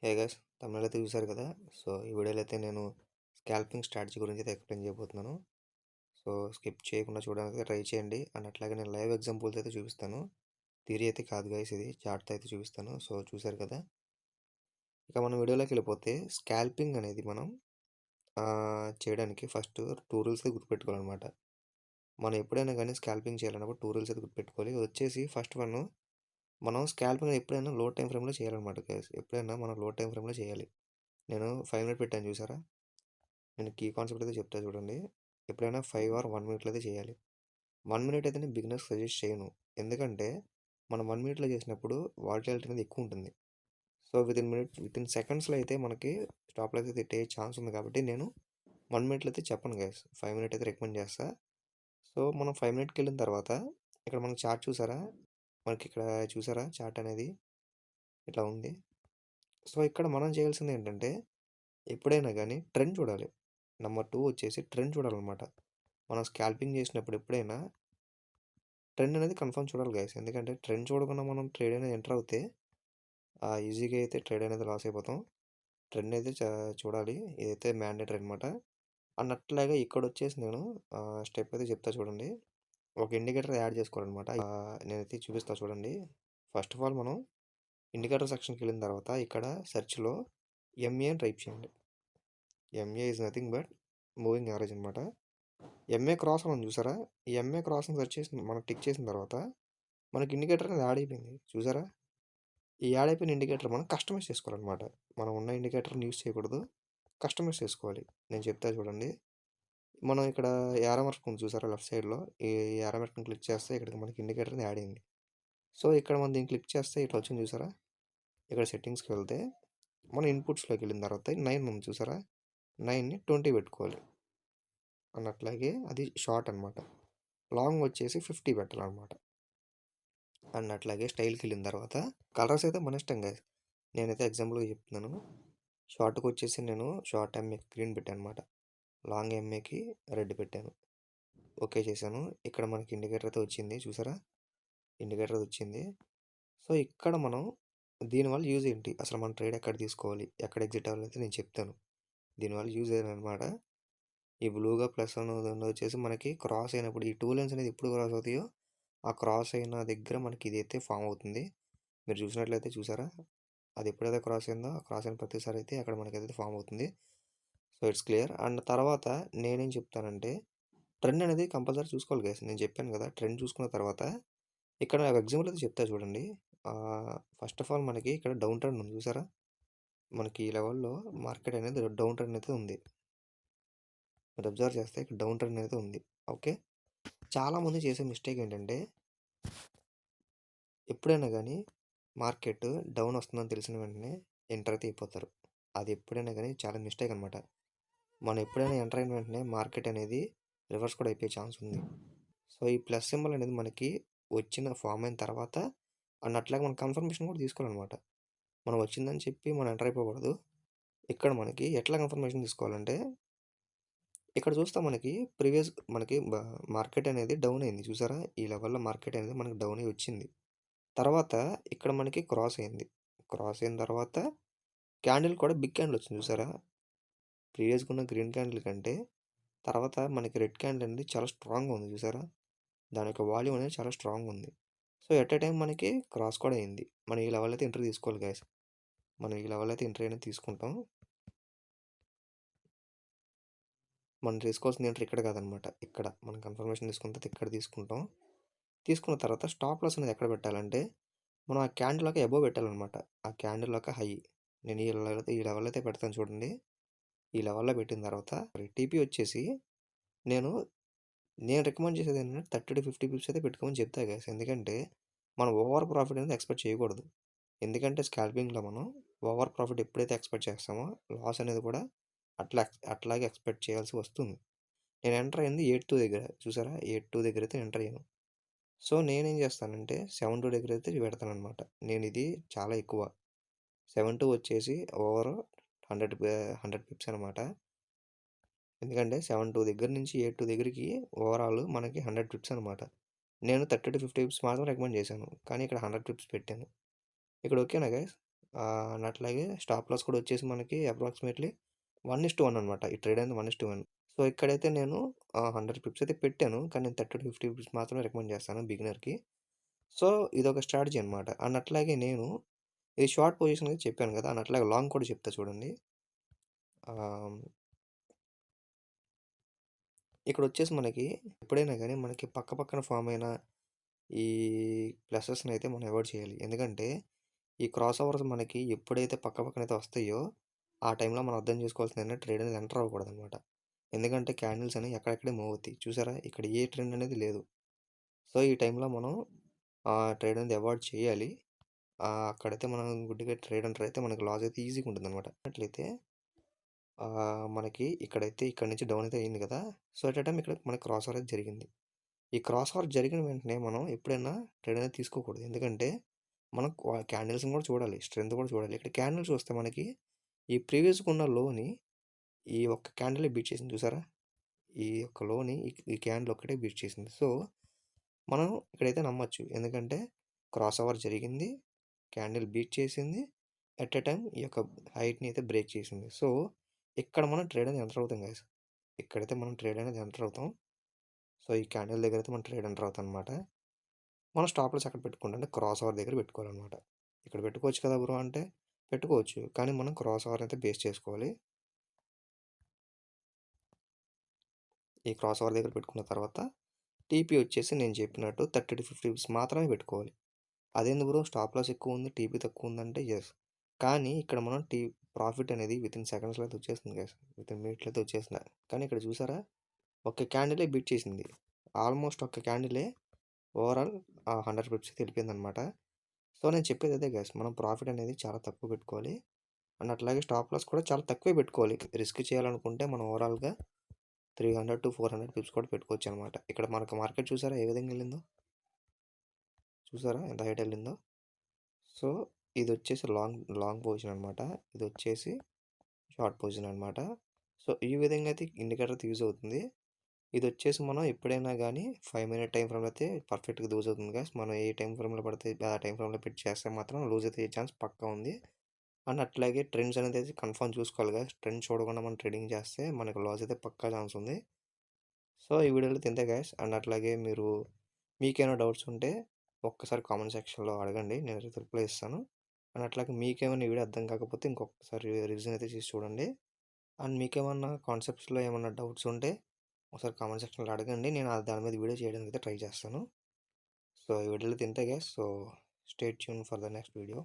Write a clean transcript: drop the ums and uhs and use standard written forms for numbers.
Hey guys, తమిళ అయితే చూసారు కదా. సో ఈ వీడియోలో అయితే నేను స్కాల్పింగ్ స్ట్రాటజీ గురించి అయితే ఎక్స్ప్లెయిన్ చేయబోతున్నాను. సో స్కిప్ చేయకుండా చూడడానికి ట్రై చేయండి. అండ్ అట్లాగే నేను లైవ్ ఎగ్జాంపుల్స్ అయితే చూపిస్తాను. థియరీ అయితే కాదు గైస్, ఇది చార్ట్తో అయితే చూపిస్తాను. సో చూసారు కదా. ఇక మనం వీడియోలోకి వెళ్ళిపోతే స్కాల్పింగ్ అనేది మనం చేయడానికి ఫస్ట్ టూ రూల్స్ అయితే గుర్తుపెట్టుకోవాలన్నమాట. మనం ఎప్పుడైనా కానీ స్కాల్పింగ్ చేయాలన్నప్పుడు టూ రూల్స్ అయితే గుర్తుపెట్టుకోవాలి. వచ్చేసి ఫస్ట్ వన్, మనం స్కాల్పింగ్ ఎప్పుడైనా లో టైం ఫ్రేమ్లో చేయాలన్నమాట గైస్. ఎప్పుడైనా మనం లో టైం ఫ్రేమ్లో చేయాలి. నేను 5 మినిట్ పెట్టాను చూసారా. నేను కీ కాన్సెప్ట్ అయితే చెప్తా చూడండి. ఎప్పుడైనా 5 ఆర్ 1 మినిట్లో అయితే చేయాలి. 1 మినిట్ అయితే నేను బిగినర్స్ సజెస్ట్ చేయను. ఎందుకంటే మనం 1 మినిట్లో చేసినప్పుడు వాలటిలిటీ అనేది ఎక్కువ ఉంటుంది. సో వితిన్ సెకండ్స్లో అయితే మనకి స్టాప్ లాస్ అయితే హిట్ అయ్యే ఛాన్స్ ఉంది. కాబట్టి నేను 1 మినిట్లో అయితే చెప్పను గైస్, 5 మినిట్ అయితే రికమెండ్ చేస్తా. సో మనం 5 మినిట్కి వెళ్ళిన తర్వాత ఇక్కడ మనకి చార్ట్ చూసారా, మనకి ఇక్కడ చూసారా చార్ట్ అనేది ఇట్లా ఉంది. సో ఇక్కడ మనం చేయాల్సింది ఏంటంటే ఎప్పుడైనా కానీ ట్రెండ్ చూడాలి. నెంబర్ 2 వచ్చేసి ట్రెండ్ చూడాలన్నమాట. మనం స్కాల్పింగ్ చేసినప్పుడు ఎప్పుడైనా ట్రెండ్ అనేది కన్ఫర్మ్ చూడాలి గైస్. ఎందుకంటే ట్రెండ్ చూడకుండా మనం ట్రేడ్ అనేది ఎంటర్ అవుతే ఈజీగా అయితే ట్రేడ్ అనేది లాస్ అయిపోతాం. ట్రెండ్ అయితే చూడాలి. ఇదైతే మ్యాండేటరీ అనమాట. అన్నట్లాగా ఇక్కడ వచ్చేసి నేను స్టెప్ అయితే చెప్తా చూడండి. ఒక ఇండికేటర్ యాడ్ చేసుకోవాలన్నమాట. నేనైతే చూపిస్తా చూడండి. ఫస్ట్ ఆఫ్ ఆల్ మనం ఇండికేటర్ సెక్షన్కి వెళ్ళిన తర్వాత ఇక్కడ సెర్చ్లో ఎంఏ అని టైప్ చేయండి. MA is nothing but moving average అనమాట. ఎంఏ క్రాస్ అని చూసారా. ఈ ఎంఏ క్రాస్ని సెర్చ్ చేసి మనం టిక్ చేసిన తర్వాత మనకి ఇండికేటర్ అనేది యాడ్ అయిపోయింది చూసారా. ఈ యాడ్ అయిపోయిన ఇండికేటర్ మనం కస్టమైజ్ చేసుకోవాలన్నమాట. మనం ఉన్న ఇండికేటర్ని యూస్ చేయకూడదు, కస్టమైజ్ చేసుకోవాలి. నేను చెప్తా చూడండి. మనం ఇక్కడ యారో మార్క్ ఉంది చూసారా లెఫ్ట్ సైడ్లో. ఈ యారో మార్క్ని క్లిక్ చేస్తే ఇక్కడికి మనకి ఇండికేటర్ యాడ్ అయింది. సో ఇక్కడ మనం దీన్ని క్లిక్ చేస్తే ఇట్లా వచ్చింది చూసారా. ఇక్కడ సెట్టింగ్స్కి వెళ్తే మన ఇన్పుట్స్లోకి వెళ్ళిన తర్వాత 9 ఉంది చూసారా. 9ని 20 పెట్టుకోవాలి. అన్నట్లాగే అది షార్ట్ అనమాట. లాంగ్ వచ్చేసి 50 పెట్టాలన్నమాట. అండ్ అట్లాగే స్టైల్కి వెళ్ళిన తర్వాత కలర్స్ అయితే మన ఇష్టం గైస్. నేనైతే ఎగ్జాంపుల్గా చెప్తున్నాను. షార్ట్కి వచ్చేసి నేను షార్ట్ ఎంఏకి గ్రీన్ పెట్టాను అనమాట. లాంగ్ ఎంఏకి రెడ్ పెట్టాను. ఓకే చేశాను. ఇక్కడ మనకి ఇండికేటర్ అయితే వచ్చింది చూసారా. ఇండికేటర్ వచ్చింది. సో ఇక్కడ మనం దీనివల్ల యూజ్ ఏంటి, అసలు మన ట్రేడ్ ఎక్కడ తీసుకోవాలి, ఎక్కడ ఎగ్జిట్ అవ్వాలి అయితే నేను చెప్తాను. దీనివల్ల యూజ్ అయ్యేదనమాట. ఈ బ్లూగా ప్లస్ అనేది వచ్చేసి మనకి క్రాస్ అయినప్పుడు ఈ 2 లైన్స్ అనేది ఎప్పుడు క్రాస్ అవుతాయో ఆ క్రాస్ అయిన దగ్గర మనకి ఇదైతే ఫామ్ అవుతుంది. మీరు చూసినట్లయితే చూసారా, అది ఎప్పుడైతే క్రాస్ అయిందో ఆ క్రాస్ అయిన ప్రతిసారి అయితే అక్కడ మనకైతే ఫామ్ అవుతుంది. So it's clear. అండ్ తర్వాత నేనేం చెప్తానంటే ట్రెండ్ అనేది కంపల్సరీ చూసుకోవాలి గైస్. నేను చెప్పాను కదా, ట్రెండ్ చూసుకున్న తర్వాత ఇక్కడ ఎగ్జాంపుల్ అయితే చెప్తా చూడండి. ఫస్ట్ ఆఫ్ ఆల్ మనకి ఇక్కడ డౌన్ ట్రెండ్ ఉంది చూసారా. మనకి ఈ లెవెల్లో మార్కెట్ అనేది డౌన్ ట్రెండ్ అయితే ఉంది. మీరు అబ్జర్వ్ చేస్తే ఇక్కడ డౌన్ ట్రెండ్ అయితే ఉంది. ఓకే. చాలామంది చేసే మిస్టేక్ ఏంటంటే ఎప్పుడైనా కానీ మార్కెట్ డౌన్ వస్తుందని తెలిసిన వెంటనే ఎంటర్ అయితే అయిపోతారు. అది ఎప్పుడైనా కానీ చాలా మిస్టేక్ అనమాట. మనం ఎప్పుడైనా ఎంటర్ అయిన వెంటనే మార్కెట్ అనేది రివర్స్ కూడా అయిపోయే ఛాన్స్ ఉంది. సో ఈ ప్లస్ సింబల్ అనేది మనకి వచ్చిన ఫామ్ అయిన తర్వాత అన్నట్లాగా మనం కన్ఫర్మేషన్ కూడా తీసుకోవాలన్నమాట. మనం వచ్చిందని చెప్పి మనం ఎంటర్ అయిపోకూడదు. ఇక్కడ మనకి ఎట్లా కన్ఫర్మేషన్ తీసుకోవాలంటే ఇక్కడ చూస్తే మనకి ప్రీవియస్ మనకి మార్కెట్ అనేది డౌన్ అయింది చూసారా. ఈ లెవెల్లో మార్కెట్ అనేది మనకి డౌన్ అయ్యి వచ్చింది. తర్వాత ఇక్కడ మనకి క్రాస్ అయింది. క్రాస్ అయిన తర్వాత క్యాండిల్ కూడా బిగ్ క్యాండిల్ వచ్చింది చూసారా. ప్రీవియస్గా ఉన్న గ్రీన్ క్యాండిల్ కంటే తర్వాత మనకి రెడ్ క్యాండిల్ అనేది చాలా స్ట్రాంగ్గా ఉంది చూసారా. దాని యొక్క వాల్యూమ్ అనేది చాలా స్ట్రాంగ్ ఉంది. సో ఎట్ ఏ టైం మనకి క్రాస్ కూడా అయింది. మనం ఈ లెవెల్ అయితే ఎంట్రీ తీసుకోవాలి గైస్. మనం ఈ లెవెల్ అయితే ఎంట్రీ అనేది తీసుకుంటాం. మనం తీసుకోవాల్సిన ఎంట్రీ ఇక్కడ కాదనమాట, ఇక్కడ మనం కన్ఫర్మేషన్ తీసుకున్న తర్వాత ఇక్కడ తీసుకుంటాం. తీసుకున్న తర్వాత స్టాప్ లాస్ అనేది ఎక్కడ పెట్టాలంటే మనం ఆ క్యాండిల్ ఒక అబోవ్ పెట్టాలన్నమాట. ఆ క్యాండిల్ ఒక హై. నేను ఈ లెవెల్ అయితే పెడతాను చూడండి. ఈ లెవెల్లో పెట్టిన తర్వాత టీపీ వచ్చేసి నేను నేను రికమెండ్ చేసేది ఏంటంటే 30-50 పిప్స్ అయితే పెట్టుకోమని చెప్తా గైస్. ఎందుకంటే మనం ఓవర్ ప్రాఫిట్ అనేది ఎక్స్పెక్ట్ చేయకూడదు. ఎందుకంటే స్కాల్పింగ్లో మనం ఓవర్ ప్రాఫిట్ ఎప్పుడైతే ఎక్స్పెక్ట్ చేస్తామో లాస్ అనేది కూడా అట్లాగే ఎక్స్పెక్ట్ చేయాల్సి వస్తుంది. నేను ఎంటర్ అయింది 8-2 దగ్గర చూసారా. 8-2 దగ్గర అయితే ఎంటర్ అయ్యాను. సో నేనేం చేస్తానంటే 7-2 దగ్గర అయితే పెడతానమాట. నేను ఇది చాలా ఎక్కువ. 7-2 వచ్చేసి ఓవర్ 100 పిప్స్ అనమాట. ఎందుకంటే 7-2 దగ్గర నుంచి 8-2 దగ్గరికి ఓవరాల్ మనకి 100 పిప్స్ అనమాట. నేను 30-50 పిప్స్ మాత్రం రికమెండ్ చేశాను. కానీ ఇక్కడ 100 పిప్స్ పెట్టాను. ఇక్కడ ఓకేనా గైస్. అండ్ అట్లాగే స్టాప్ లాస్ కూడా వచ్చేసి మనకి అప్రాక్సిమేట్లీ 1:1 అనమాట. ఈ ట్రేడ్ అనేది 1:1. సో, ఇక్కడైతే నేను 100 పిప్స్ అయితే పెట్టాను. కానీ నేను 30-50 పిప్స్ మాత్రమే రికమెండ్ చేస్తాను బిగినర్‌కి. సో, ఇదొక స్ట్రాటజీ అనమాట. అండ్ అట్లాగే నేను ఈ షార్ట్ పొజిషన్ అయితే చెప్పాను కదా! అండ్ అట్లాగే లాంగ్ కూడా చెప్తా చూడండి. ఆహ్, ఇక్కడొచ్చేసి మనకి ఎప్పుడైనా గాని మనకి పక్క పక్కన ఫార్మ్ అయిన ఈ ప్లసెస్‌నయితే మనం అవాయిడ్ చేయాలి. ఎందుకంటే ఈ క్రాస్ ఓవర్స్ మనకి ఎప్పుడైతే పక్క పక్కనైతే వస్తాయో, ఆ టైంలో మనం అర్థం చేసుకోవాల్సిందేంటంటే ట్రేడ్ అనేది ఎంటర్ అవ్వకూడదనమాట. ఎందుకంటే క్యాండిల్స్ అనేవి ఎక్కడెక్కడే మూవ్ అవుతాయి. చూసారా? ఇక్కడ ఏ ట్రెండ్ అనేది లేదు. సో, ఈ టైంలో మనం ట్రేడ్ అనేది అవాయిడ్ చేయాలి. అక్కడైతే మనం గుడ్డిగా ట్రేడ్ ఎంటర్ అయితే మనకి లాస్ అయితే ఈజీగా ఉంటుందనమాట. అట్లయితే మనకి ఇక్కడైతే ఇక్కడి నుంచి డౌన్ అయితే అయింది కదా! సో, ఎట్ ఎ టైమ్ ఇక్కడ మనకి క్రాస్ ఓవర్ అయితే జరిగింది. ఈ క్రాస్ ఓవర్ జరిగిన వెంటనే మనం ఎప్పుడైనా ట్రేడ్ అనేది తీసుకోకూడదు. ఎందుకంటే మనం క్యాండిల్స్‌ని కూడా చూడాలి. స్ట్రెంత్ కూడా చూడాలి. ఇక్కడ క్యాండిల్ చూస్తే మనకి ఈ ప్రీవియస్‌గా ఉన్న లోని ఈ ఒక్క క్యాండిలే బీట్ చేసింది చూసారా? ఈ యొక్క లోని ఈ క్యాండిల్ ఒక్కటే బీట్ చేసింది. సో, మనం ఇక్కడైతే నమ్మొచ్చు. ఎందుకంటే క్రాస్ ఓవర్ జరిగింది. క్యాండిల్ బీట్ చేసింది. ఎట్ ఎ టైమ్ ఈ యొక్క హైట్‌ని అయితే బ్రేక్ చేసింది. సో, ఇక్కడ మనం ట్రేడ్ అనేది ఎంటర్ అవుతాం గైస్. ఇక్కడైతే మనం ట్రేడ్ అనేది ఎంటర్ అవుతాం. సో, ఈ క్యాండిల్ దగ్గర అయితే మనం ట్రేడ్ ఎంటర్ అవుతాం అనమాట. మనం స్టాప్ లాస్ ఎక్కడ పెట్టుకుంటాం అంటే క్రాస్ ఓవర్ దగ్గర పెట్టుకోవాలనమాట. ఇక్కడ పెట్టుకోవచ్చు కదా బ్రో అంటే పెట్టుకోవచ్చు. కానీ మనం క్రాస్ ఓవర్ అయితే బేస్ చేసుకోవాలి. ఈ క్రాస్ ఓవర్ దగ్గర పెట్టుకున్న తర్వాత టీపీ వచ్చేసి నేను చెప్పినట్టు 30-50 పిప్స్ మాత్రమే పెట్టుకోవాలి. అదేంది బ్రో స్టాప్ లాస్ ఎక్కువ ఉంది, టీపీ తక్కువ ఉందంటే యెస్. కానీ ఇక్కడ మనం ప్రాఫిట్ అనేది వితిన్ సెకండ్స్‌లో అయితే వచ్చేస్తుంది గైస్. వితిన్ మినిట్‌లో అయితే వచ్చేసింది. కానీ ఇక్కడ చూసారా? ఒక్క క్యాండిలే బీట్ చేసింది. ఆల్మోస్ట్ ఒక్క క్యాండిలే ఓవరాల్ 100 పిప్స్ అయితే వెళ్ళిపోయిందనమాట. సో, నేను చెప్పేది అదే గైస్. మనం ప్రాఫిట్ అనేది చాలా తక్కువ పెట్టుకోవాలి. అండ్ అట్లాగే స్టాప్ లాస్ కూడా చాలా తక్కువే పెట్టుకోవాలి. రిస్క్ చేయాలనుకుంటే మనం ఓవరాల్‌గా 300-400 పిప్స్ కూడా పెట్టుకోవచ్చనమాట. ఇక్కడ మనకు మార్కెట్ చూసారా ఏ విధంగా ఎళ్ళిందో? చూసారా ఎంత హైట్ ఎళ్ళిందో? సో, ఇదొచ్చేసి లాంగ్ పొజిషన్ అనమాట. ఇదొచ్చేసి షార్ట్ పొజిషన్ అనమాట. సో, ఈ విధంగా అయితే ఇండికేటర్ అయితే యూజ్ అవుతుంది. ఇదొచ్చేసి మనం ఎప్పుడైనా గానీ 5 మినిట్ టైమ్ ఫ్రేమ్‌లో అయితే పర్ఫెక్ట్‌గా యూజ్ అవుతుంది గైస్. మనం ఏ టైమ్ ఫ్రేమ్‌లో పడితే ఆ టైమ్ ఫ్రేమ్‌లో పెట్టి చేస్తే మాత్రం లూజ్ అయితే అయ్యే ఛాన్స్ పక్కా ఉంది. అండ్ అట్లాగే ట్రెండ్స్ అనేది అయితే కన్ఫర్మ్ చూసుకోవాలి గైస్. ట్రెండ్ చూడకుండా మనం ట్రేడింగ్ చేస్తే మనకు లాస్ అయితే పక్కా ఛాన్స్ ఉంది. సో, ఈ వీడియోలో ఇంతే గైస్. అండ్ అట్లాగే మీకేమైనా డౌట్స్ ఉంటే ఒక్కసారి కామెంట్ సెక్షన్‌లో అడగండి. నేను రిప్లై ఇస్తాను. అండ్ అట్లాగే మీకేమైనా ఈ వీడియో అర్థం కాకపోతే ఇంకొకసారి రివిజన్ అయితే చేసి చూడండి. అండ్ మీకేమన్నా కాన్సెప్ట్స్‌లో ఏమన్నా డౌట్స్ ఉంటే ఒకసారి కామెంట్ సెక్షన్‌లో అడగండి. నేను దాని మీద వీడియో చేయడానికి అయితే ట్రై చేస్తాను. సో, ఈ వీడియోలో ఇంతే guys. So, stay tune for the next video.